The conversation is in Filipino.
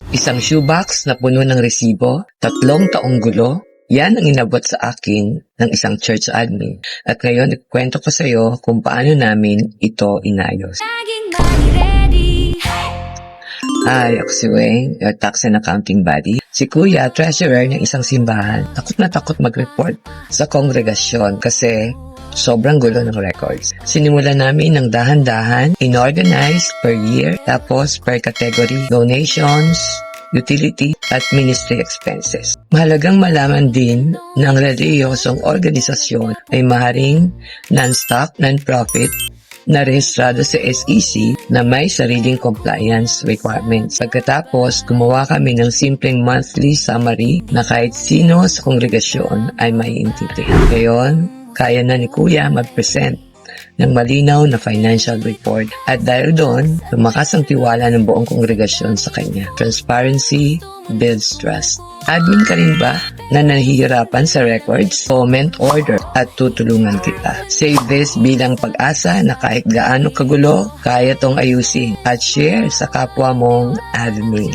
Isang shoebox na puno ng resibo, 3 taong gulo, yan ang inabot sa akin ng isang church admin. At ngayon, ikwento ko sa iyo kung paano namin ito inayos. Hi, ako si Weng, your tax and accounting buddy. Si Kuya, treasurer ng isang simbahan. Takot na takot mag-report sa kongregasyon kasi sobrang gulo ng records. Sinimulan namin ng dahan-dahan, inorganize per year, tapos per category, donations, utility, at ministry expenses. Mahalagang malaman din na ang reliyosong organisasyon ay maaaring non-stock, non-profit, na rehistrado sa SEC na may sariling compliance requirements. Pagkatapos, gumawa kami ng simpleng monthly summary na kahit sino sa kongregasyon ay maiintindihan. Ngayon, kaya na ni Kuya mag-present ng malinaw na financial report at dahil doon, lumakas ang tiwala ng buong kongregasyon sa kanya. Transparency builds trust. Admin ka rin ba na nahihirapan sa records? Comment, order at tutulungan kita. Save this bilang pag-asa na kahit gaano kagulo, kaya tong ayusin at share sa kapwa mong admin.